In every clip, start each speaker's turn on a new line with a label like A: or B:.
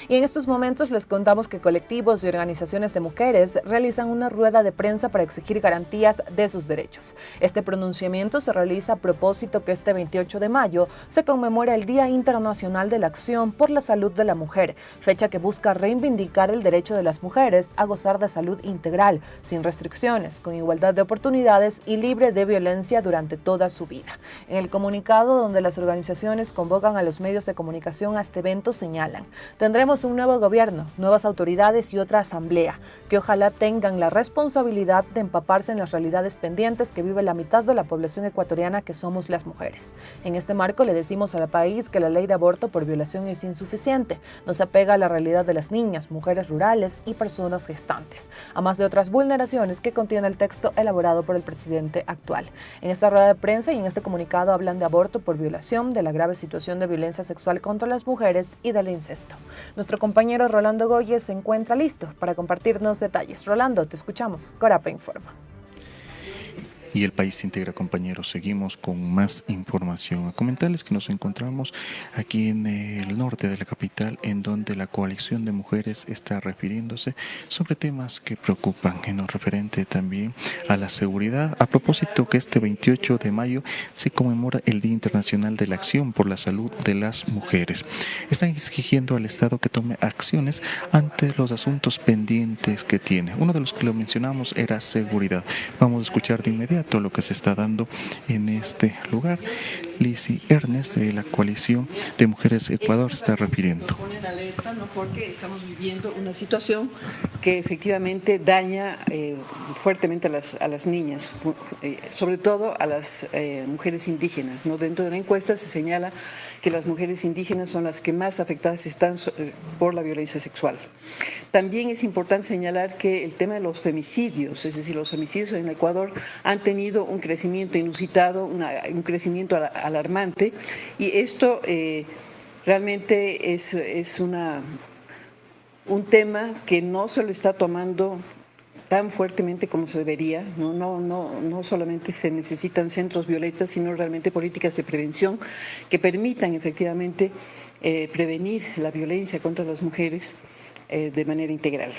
A: Y en estos momentos les contamos que colectivos y organizaciones de mujeres realizan una rueda de prensa para exigir garantías de sus derechos. Este pronunciamiento se realiza a propósito que este 28 de mayo se conmemora el Día Internacional de la Acción por la Salud de la Mujer, fecha que busca reivindicar el derecho de las mujeres a gozar de salud integral, sin restricciones, con igualdad de oportunidades y libre de violencia durante toda su vida. En el comunicado donde las organizaciones convocan a los medios de comunicación a este evento señalan: tendremos un nuevo gobierno, nuevas autoridades y otra asamblea, que ojalá tengan la responsabilidad de empaparse en las realidades pendientes que vive la mitad de la población ecuatoriana, que somos las mujeres. En este marco le decimos al país que la ley de aborto por violación es insuficiente, no se apega a la realidad de las niñas, mujeres rurales y personas gestantes, a más de otras vulneraciones que contiene el texto elaborado por el presidente actual. En esta rueda de prensa y en este comunicado hablan de aborto por violación, de la grave situación de violencia sexual contra las mujeres y del incesto. Nuestro compañero Rolando Goyes se encuentra listo para compartirnos detalles. Rolando, te escuchamos. Corapa informa.
B: Y el país se integra, compañeros. Seguimos con más información. A comentarles que nos encontramos aquí en el norte de la capital, en donde la coalición de mujeres está refiriéndose sobre temas que preocupan, en lo referente también a la seguridad. A propósito que este 28 de mayo se conmemora el Día Internacional de la Acción por la Salud de las Mujeres. Están exigiendo al Estado que tome acciones ante los asuntos pendientes que tiene. Uno de los que lo mencionamos era seguridad. Vamos a escuchar de inmediato lo que se está dando en este lugar. Lizzy Ernest, de la Coalición de Mujeres Ecuador, se está refiriendo.
C: Ponen alerta, ¿no? Porque estamos viviendo una situación que efectivamente daña fuertemente a las niñas, sobre todo a las mujeres indígenas, ¿no? Dentro de la encuesta se señala que las mujeres indígenas son las que más afectadas están por la violencia sexual. También es importante señalar que el tema de los femicidios, es decir, los femicidios en Ecuador han tenido un crecimiento inusitado, un crecimiento alarmante, y esto realmente es un tema que no se lo está tomando tan fuertemente como se debería. No solamente se necesitan centros violetas, sino realmente políticas de prevención que permitan efectivamente prevenir la violencia contra las mujeres de manera integral.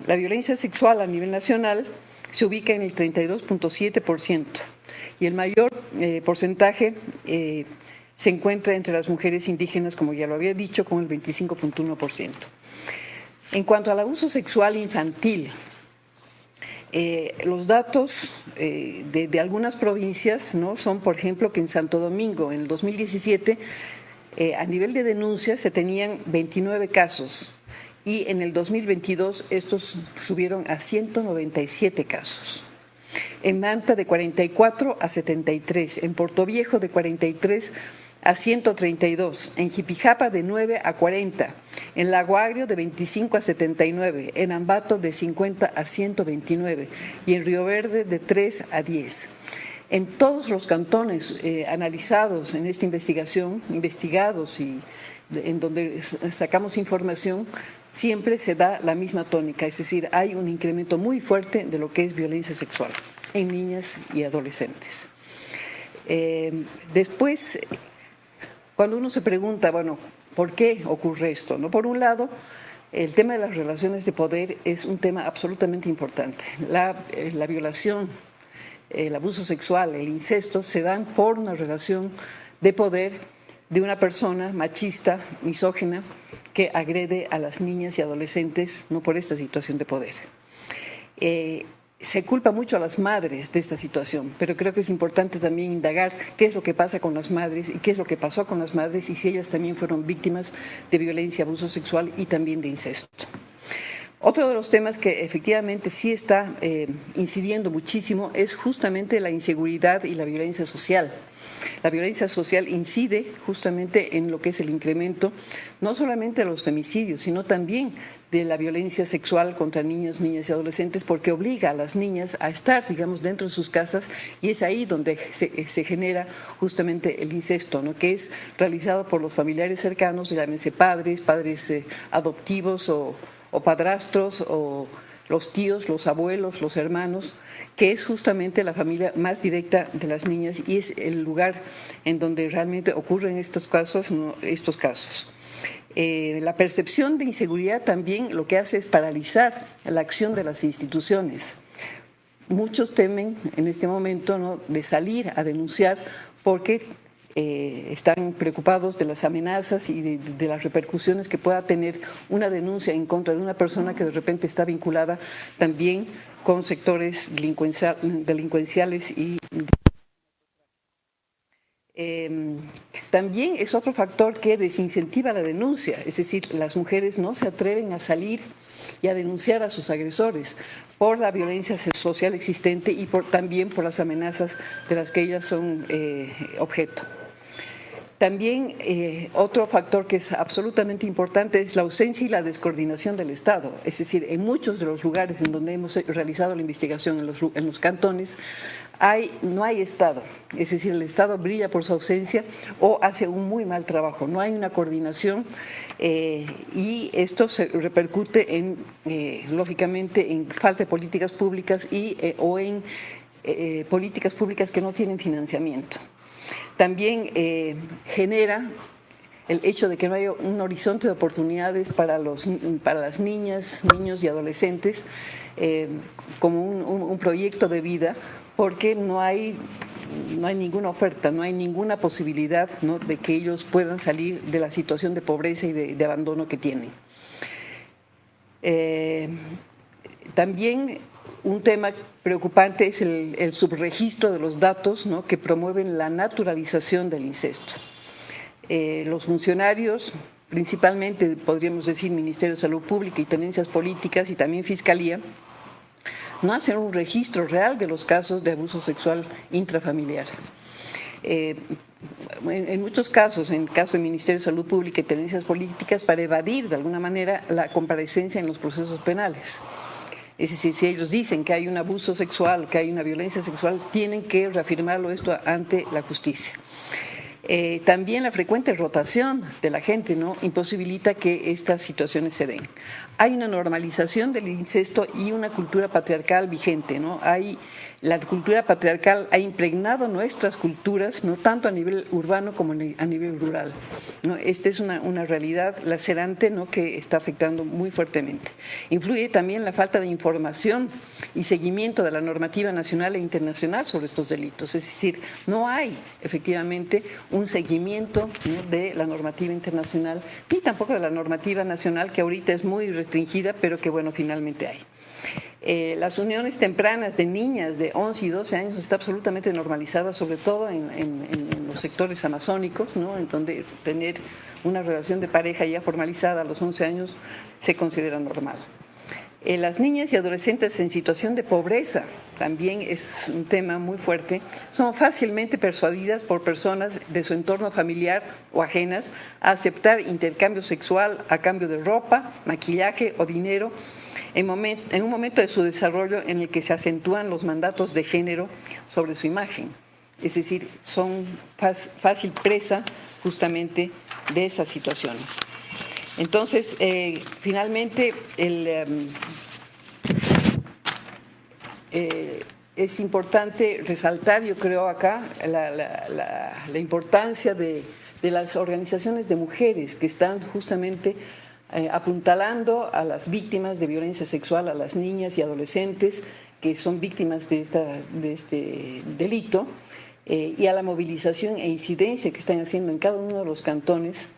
C: La violencia sexual a nivel nacional se ubica en el 32.7% y el mayor porcentaje se encuentra entre las mujeres indígenas, como ya lo había dicho, con el 25.1%. En cuanto al abuso sexual infantil, los datos de algunas provincias, ¿no? Son, por ejemplo, que en Santo Domingo, en el 2017, a nivel de denuncias se tenían 29 casos y en el 2022 estos subieron a 197 casos. En Manta de 44 a 73, en Portoviejo de 43 a 132, en Jipijapa de 9 a 40, en Lago Agrio de 25 a 79, en Ambato de 50 a 129 y en Río Verde de 3 a 10. En todos los cantones analizados en esta investigación, investigados y en donde sacamos información, siempre se da la misma tónica, es decir, hay un incremento muy fuerte de lo que es violencia sexual en niñas y adolescentes. Después, cuando uno se pregunta, bueno, ¿por qué ocurre esto? ¿No? Por un lado, el tema de las relaciones de poder es un tema absolutamente importante. La violación, el abuso sexual, el incesto se dan por una relación de poder de una persona machista, misógina, que agrede a las niñas y adolescentes, no por esta situación de poder. Se culpa mucho a las madres de esta situación, pero creo que es importante también indagar qué es lo que pasa con las madres y qué es lo que pasó con las madres y si ellas también fueron víctimas de violencia, abuso sexual y también de incesto. Otro de los temas que efectivamente sí está incidiendo muchísimo es justamente la inseguridad y la violencia social. La violencia social incide justamente en lo que es el incremento, no solamente de los femicidios, sino también de la violencia sexual contra niños, niñas y adolescentes, porque obliga a las niñas a estar, digamos, dentro de sus casas y es ahí donde se genera justamente el incesto, ¿no? Que es realizado por los familiares cercanos, llámense padres adoptivos o padrastros o los tíos, los abuelos, los hermanos, que es justamente la familia más directa de las niñas y es el lugar en donde realmente ocurren estos casos, ¿no? La percepción de inseguridad también lo que hace es paralizar la acción de las instituciones. Muchos temen en este momento, ¿no?, de salir a denunciar porque están preocupados de las amenazas y de las repercusiones que pueda tener una denuncia en contra de una persona que de repente está vinculada también con sectores delincuenciales y también es otro factor que desincentiva la denuncia, es decir, las mujeres no se atreven a salir y a denunciar a sus agresores por la violencia social existente y también por las amenazas de las que ellas son objeto. También otro factor que es absolutamente importante es la ausencia y la descoordinación del Estado. Es decir, en muchos de los lugares en donde hemos realizado la investigación, en los cantones, no hay Estado. Es decir, el Estado brilla por su ausencia o hace un muy mal trabajo. No hay una coordinación y esto se repercute lógicamente en falta de políticas públicas o en políticas públicas que no tienen financiamiento. También genera el hecho de que no haya un horizonte de oportunidades para las niñas, niños y adolescentes como un proyecto de vida, porque no hay ninguna oferta, no hay ninguna posibilidad, ¿no?, de que ellos puedan salir de la situación de pobreza y de abandono que tienen. También un tema preocupante es el subregistro de los datos, ¿no?, que promueven la naturalización del incesto. Los funcionarios, principalmente podríamos decir Ministerio de Salud Pública y Tenencias Políticas y también Fiscalía, no hacen un registro real de los casos de abuso sexual intrafamiliar. En muchos casos, en el caso del Ministerio de Salud Pública y Tenencias Políticas, para evadir de alguna manera la comparecencia en los procesos penales. Es decir, si ellos dicen que hay un abuso sexual, que hay una violencia sexual, tienen que reafirmarlo esto ante la justicia. También la frecuente rotación de la gente, ¿no?, imposibilita que estas situaciones se den. Hay una normalización del incesto y una cultura patriarcal vigente, ¿no? La cultura patriarcal ha impregnado nuestras culturas, no tanto a nivel urbano como a nivel rural, ¿no? Esta es una realidad lacerante, ¿no?, que está afectando muy fuertemente. Influye también la falta de información y seguimiento de la normativa nacional e internacional sobre estos delitos. Es decir, no hay efectivamente un seguimiento, ¿no?, de la normativa internacional ni tampoco de la normativa nacional, que ahorita es muy restringida, pero que bueno, finalmente hay. Las uniones tempranas de niñas de 11 y 12 años está absolutamente normalizada, sobre todo en los sectores amazónicos, ¿no?, en donde tener una relación de pareja ya formalizada a los 11 años se considera normal. Las niñas y adolescentes en situación de pobreza también es un tema muy fuerte. Son fácilmente persuadidas por personas de su entorno familiar o ajenas a aceptar intercambio sexual a cambio de ropa, maquillaje o dinero en un momento de su desarrollo en el que se acentúan los mandatos de género sobre su imagen. Es decir, son fácil presa justamente de esas situaciones. Entonces, finalmente, es importante resaltar, yo creo acá, la importancia de las organizaciones de mujeres que están justamente apuntalando a las víctimas de violencia sexual, a las niñas y adolescentes que son víctimas de este delito, y a la movilización e incidencia que están haciendo en cada uno de los cantones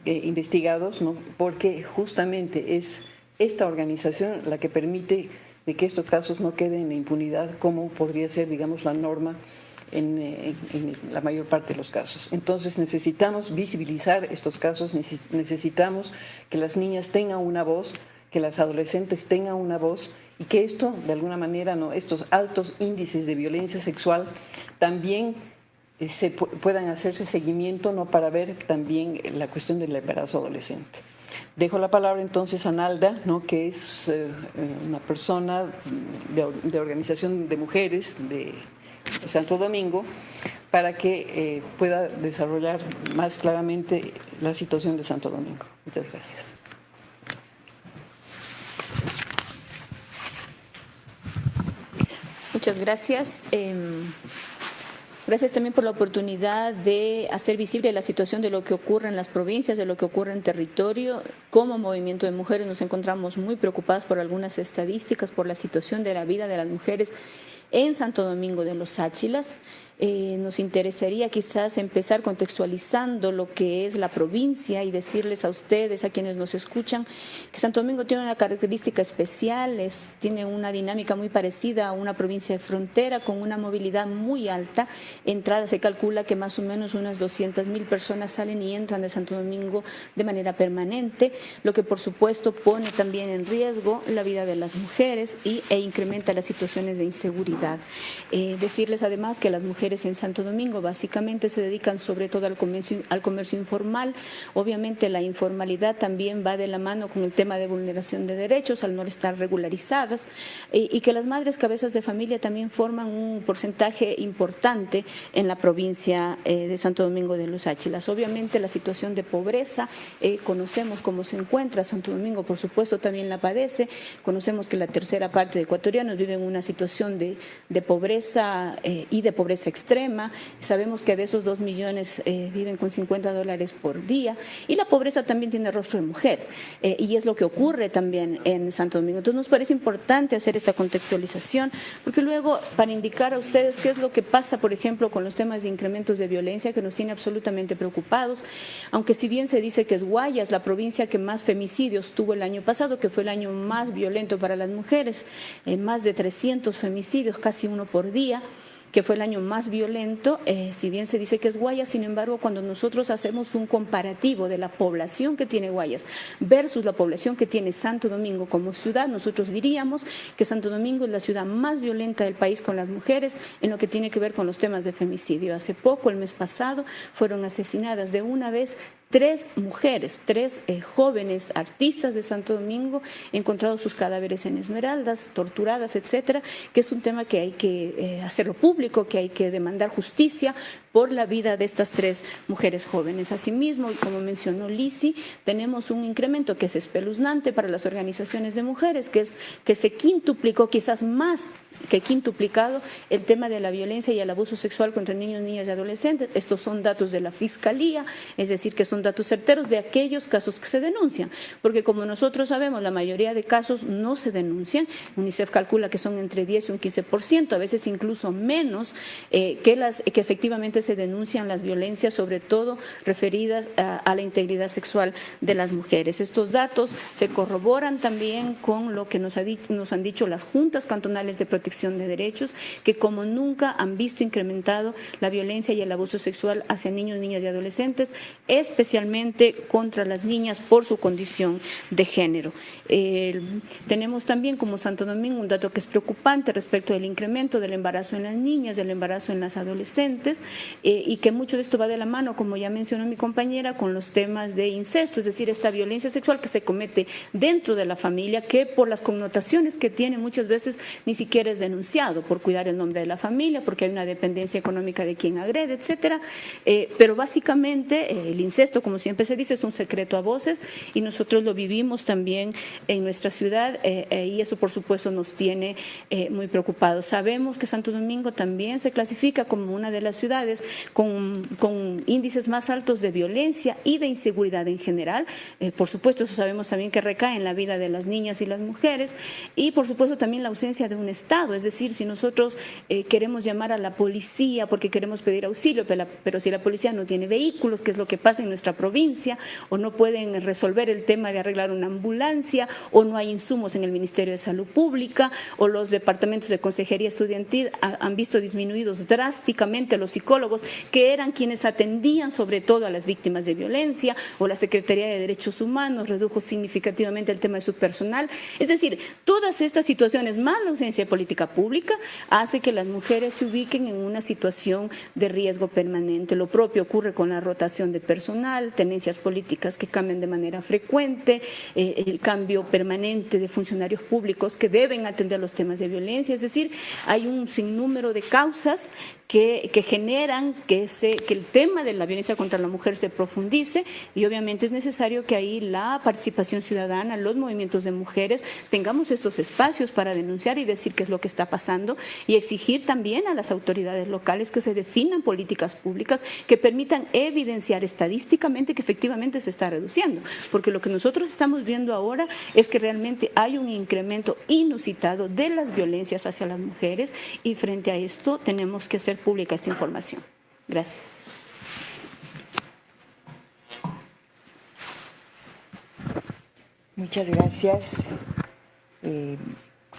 C: investigados, ¿no?, porque justamente es esta organización la que permite de que estos casos no queden en la impunidad, como podría ser, digamos, la norma en la mayor parte de los casos. Entonces necesitamos visibilizar estos casos, necesitamos que las niñas tengan una voz, que las adolescentes tengan una voz y que esto, de alguna manera, ¿no?, estos altos índices de violencia sexual también puedan hacerse seguimiento, ¿no?, para ver también la cuestión del embarazo adolescente. Dejo la palabra entonces a Nalda, ¿no?, que es una persona de organización de mujeres de Santo Domingo, para que pueda desarrollar más claramente la situación de Santo Domingo. Muchas gracias.
D: Muchas gracias. Gracias también por la oportunidad de hacer visible la situación de lo que ocurre en las provincias, de lo que ocurre en territorio. Como movimiento de mujeres nos encontramos muy preocupadas por algunas estadísticas, por la situación de la vida de las mujeres en Santo Domingo de los Áchilas. Nos interesaría quizás empezar contextualizando lo que es la provincia y decirles a ustedes, a quienes nos escuchan, que Santo Domingo tiene una característica especial, tiene una dinámica muy parecida a una provincia de frontera con una movilidad muy alta. Entrada, se calcula que más o menos unas 200.000 personas salen y entran de Santo Domingo de manera permanente, lo que por supuesto pone también en riesgo la vida de las mujeres e incrementa las situaciones de inseguridad. Decirles además que las mujeres en Santo Domingo básicamente se dedican sobre todo al comercio informal. Obviamente la informalidad también va de la mano con el tema de vulneración de derechos al no estar regularizadas, y que las madres cabezas de familia también forman un porcentaje importante en la provincia de Santo Domingo de los Áchilas. Obviamente la situación de pobreza, conocemos cómo se encuentra Santo Domingo, por supuesto también la padece. Conocemos que la tercera parte de ecuatorianos viven en una situación de pobreza y de pobreza extrema. Sabemos que de esos 2 millones viven con $50 por día, y la pobreza también tiene rostro de mujer, y es lo que ocurre también en Santo Domingo. Entonces nos parece importante hacer esta contextualización, porque luego para indicar a ustedes qué es lo que pasa, por ejemplo, con los temas de incrementos de violencia que nos tiene absolutamente preocupados, aunque si bien se dice que es Guayas la provincia que más femicidios tuvo el año pasado, que fue el año más violento para las mujeres, más de 300 femicidios, casi uno por día, que fue el año más violento, si bien se dice que es Guayas, sin embargo, cuando nosotros hacemos un comparativo de la población que tiene Guayas versus la población que tiene Santo Domingo como ciudad, nosotros diríamos que Santo Domingo es la ciudad más violenta del país con las mujeres en lo que tiene que ver con los temas de femicidio. Hace poco, el mes pasado, fueron asesinadas de una vez 3 mujeres, 3 jóvenes artistas de Santo Domingo, encontrados sus cadáveres en Esmeraldas, torturadas, etcétera, que es un tema que hay que hacerlo público, que hay que demandar justicia por la vida de estas 3 mujeres jóvenes. Asimismo, y como mencionó Lisi, tenemos un incremento que es espeluznante para las organizaciones de mujeres, que se quintuplicó, quizás más que quintuplicado, el tema de la violencia y el abuso sexual contra niños, niñas y adolescentes. Estos son datos de la Fiscalía, es decir, que son datos certeros de aquellos casos que se denuncian, porque como nosotros sabemos, la mayoría de casos no se denuncian. UNICEF calcula que son entre 10 y un 15%, a veces incluso menos, que efectivamente se denuncian las violencias, sobre todo referidas a la integridad sexual de las mujeres. Estos datos se corroboran también con lo que nos han dicho las juntas cantonales de protección de derechos, que como nunca han visto incrementado la violencia y el abuso sexual hacia niños, niñas y adolescentes, especialmente contra las niñas por su condición de género. Tenemos también como Santo Domingo un dato que es preocupante respecto del incremento del embarazo en las niñas, del embarazo en las adolescentes, y que mucho de esto va de la mano, como ya mencionó mi compañera, con los temas de incesto, es decir, esta violencia sexual que se comete dentro de la familia, que por las connotaciones que tiene muchas veces ni siquiera es denunciado, por cuidar el nombre de la familia, porque hay una dependencia económica de quien agrede, etcétera. Pero básicamente el incesto, como siempre se dice, es un secreto a voces, y nosotros lo vivimos también en nuestra ciudad, y eso por supuesto nos tiene muy preocupados. Sabemos que Santo Domingo también se clasifica como una de las ciudades con índices más altos de violencia y de inseguridad en general. Por supuesto, eso sabemos también que recae en la vida de las niñas y las mujeres, y por supuesto también la ausencia de un Estado. Es decir, si nosotros queremos llamar a la policía porque queremos pedir auxilio, pero si la policía no tiene vehículos, que es lo que pasa en nuestra provincia, o no pueden resolver el tema de arreglar una ambulancia, o no hay insumos en el Ministerio de Salud Pública, o los departamentos de consejería estudiantil han visto disminuidos drásticamente los psicólogos, que eran quienes atendían sobre todo a las víctimas de violencia, o la Secretaría de Derechos Humanos redujo significativamente el tema de su personal. Es decir, todas estas situaciones, más la ausencia de política pública, hace que las mujeres se ubiquen en una situación de riesgo permanente. Lo propio ocurre con la rotación de personal, tendencias políticas que cambian de manera frecuente, el cambio permanente de funcionarios públicos que deben atender los temas de violencia. Es decir, hay un sinnúmero de causas que generan que el tema de la violencia contra la mujer se profundice, y obviamente es necesario que ahí la participación ciudadana, los movimientos de mujeres, tengamos estos espacios para denunciar y decir qué es lo que está pasando, y exigir también a las autoridades locales que se definan políticas públicas que permitan evidenciar estadísticamente que efectivamente se está reduciendo, porque lo que nosotros estamos viendo ahora es que realmente hay un incremento inusitado de las violencias hacia las mujeres, y frente a esto tenemos que hacer pública esta información. Gracias.
E: Muchas gracias.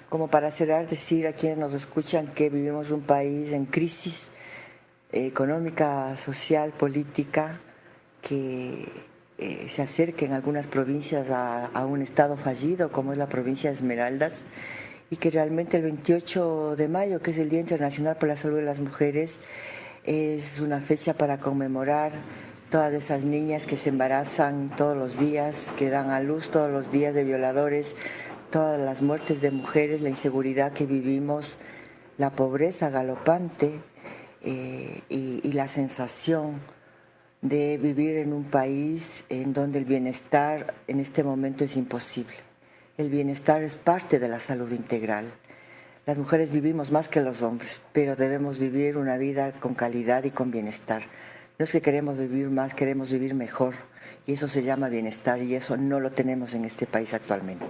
E: Como para cerrar, decir a quienes nos escuchan que vivimos un país en crisis económica, social, política, que se acerca en algunas provincias a un estado fallido como es la provincia de Esmeraldas, y que realmente el 28 de mayo, que es el Día Internacional por la Salud de las Mujeres, es una fecha para conmemorar todas esas niñas que se embarazan todos los días, que dan a luz todos los días, de violadores, todas las muertes de mujeres, la inseguridad que vivimos, la pobreza galopante y la sensación de vivir en un país en donde el bienestar en este momento es imposible. El bienestar es parte de la salud integral. Las mujeres vivimos más que los hombres, pero debemos vivir una vida con calidad y con bienestar. No es que queremos vivir más, queremos vivir mejor, y eso se llama bienestar, y eso no lo tenemos en este país actualmente.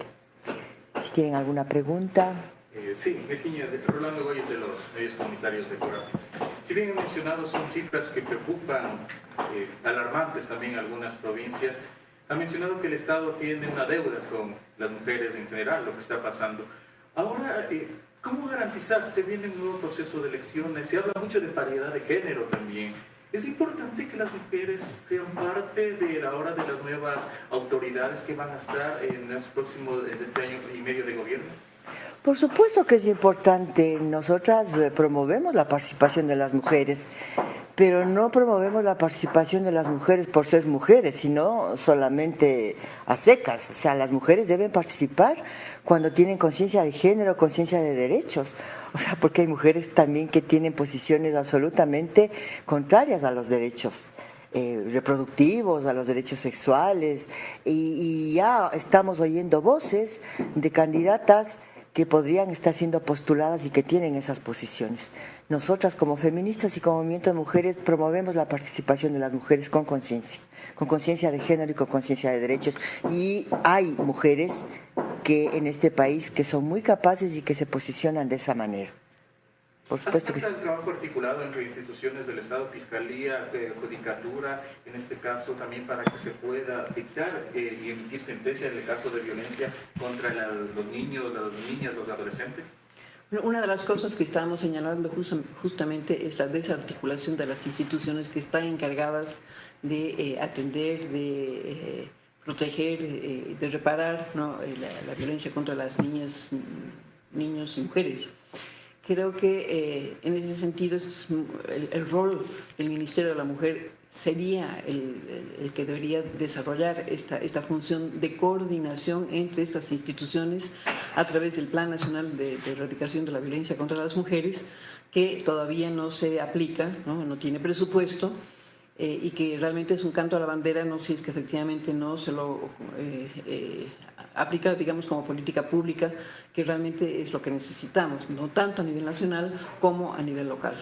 E: Si tienen alguna pregunta.
B: Sí, Virginia, Rolando Goyes de los medios comunitarios de Corral. Si bien he mencionado, son cifras que preocupan, alarmantes también en algunas provincias. Ha mencionado que el Estado tiene una deuda con las mujeres en general, lo que está pasando. Ahora, ¿cómo garantizar? Se viene un nuevo proceso de elecciones, se habla mucho de paridad de género también. ¿Es importante que las mujeres sean parte de la hora de las nuevas autoridades que van a estar en este año y medio de gobierno?
E: Por supuesto que es importante. Nosotras promovemos la participación de las mujeres, pero no promovemos la participación de las mujeres por ser mujeres, sino solamente a secas. O sea, las mujeres deben participar cuando tienen conciencia de género, conciencia de derechos. O sea, porque hay mujeres también que tienen posiciones absolutamente contrarias a los derechos reproductivos, a los derechos sexuales, y ya estamos oyendo voces de candidatas que podrían estar siendo postuladas y que tienen esas posiciones. Nosotras como feministas y como movimiento de mujeres promovemos la participación de las mujeres con conciencia de género y con conciencia de derechos. Y hay mujeres que en este país que son muy capaces y que se posicionan de esa manera. Por supuesto que sí.
B: ¿El trabajo articulado entre instituciones del Estado, Fiscalía, Judicatura, en este caso también para que se pueda dictar y emitir sentencia en el caso de violencia contra los niños, las niñas, los adolescentes?
C: Una de las cosas que estábamos señalando justamente es la desarticulación de las instituciones que están encargadas de atender, de proteger, de reparar, ¿no?, la violencia contra las niñas, niños y mujeres. Creo que en ese sentido el rol del Ministerio de la Mujer sería el que debería desarrollar esta función de coordinación entre estas instituciones a través del Plan Nacional de Erradicación de la Violencia contra las Mujeres, que todavía no se aplica, no tiene presupuesto, y que realmente es un canto a la bandera, no si es que efectivamente no se lo aplica, digamos, como política pública, que realmente es lo que necesitamos, no tanto a nivel nacional como a nivel local.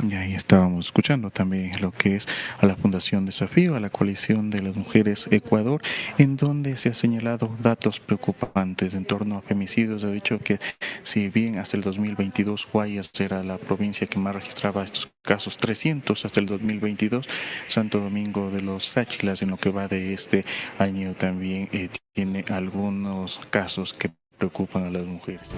B: Y ahí estábamos escuchando también lo que es a la Fundación Desafío, a la Coalición de las Mujeres Ecuador, en donde se ha señalado datos preocupantes en torno a femicidios. Ha dicho que si bien hasta el 2022 Guayas era la provincia que más registraba estos casos, 300 hasta el 2022, Santo Domingo de los Sáchilas en lo que va de este año también tiene algunos casos que preocupan a las mujeres.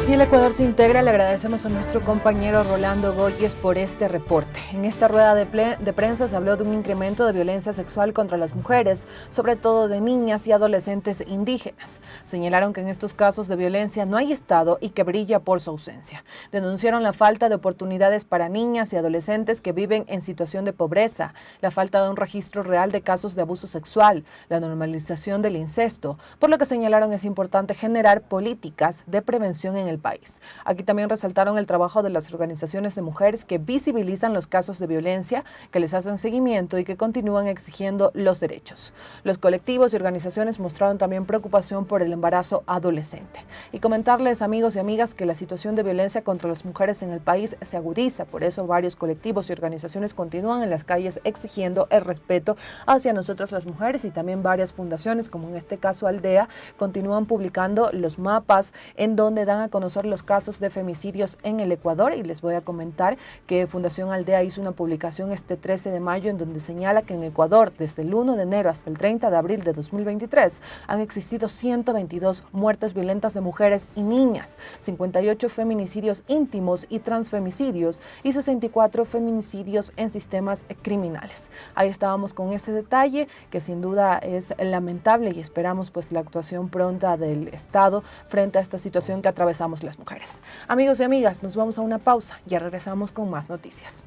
A: Y el Ecuador se integra. Le agradecemos a nuestro compañero Rolando Goyes por este reporte. En esta rueda de prensa se habló de un incremento de violencia sexual contra las mujeres, sobre todo de niñas y adolescentes indígenas. Señalaron que en estos casos de violencia no hay Estado y que brilla por su ausencia. Denunciaron la falta de oportunidades para niñas y adolescentes que viven en situación de pobreza, la falta de un registro real de casos de abuso sexual, la normalización del incesto, por lo que señalaron es importante generar políticas de prevención en el país. Aquí también resaltaron el trabajo de las organizaciones de mujeres que visibilizan los casos de violencia, que les hacen seguimiento y que continúan exigiendo los derechos. Los colectivos y organizaciones mostraron también preocupación por el embarazo adolescente. Y comentarles, amigos y amigas, que la situación de violencia contra las mujeres en el país se agudiza. Por eso varios colectivos y organizaciones continúan en las calles exigiendo el respeto hacia nosotras las mujeres, y también varias fundaciones, como en este caso Aldea, continúan publicando los mapas en donde dan a conocer los casos de femicidios en el Ecuador. Y les voy a comentar que Fundación Aldea hizo una publicación este 13 de mayo en donde señala que en Ecuador, desde el 1 de enero hasta el 30 de abril de 2023, han existido 122 muertes violentas de mujeres y niñas, 58 feminicidios íntimos y transfemicidios y 64 feminicidios en sistemas criminales. Ahí estábamos con ese detalle que sin duda es lamentable, y esperamos pues la actuación pronta del Estado frente a esta situación que atravesamos las mujeres. Amigos y amigas, nos vamos a una pausa, ya regresamos con más noticias.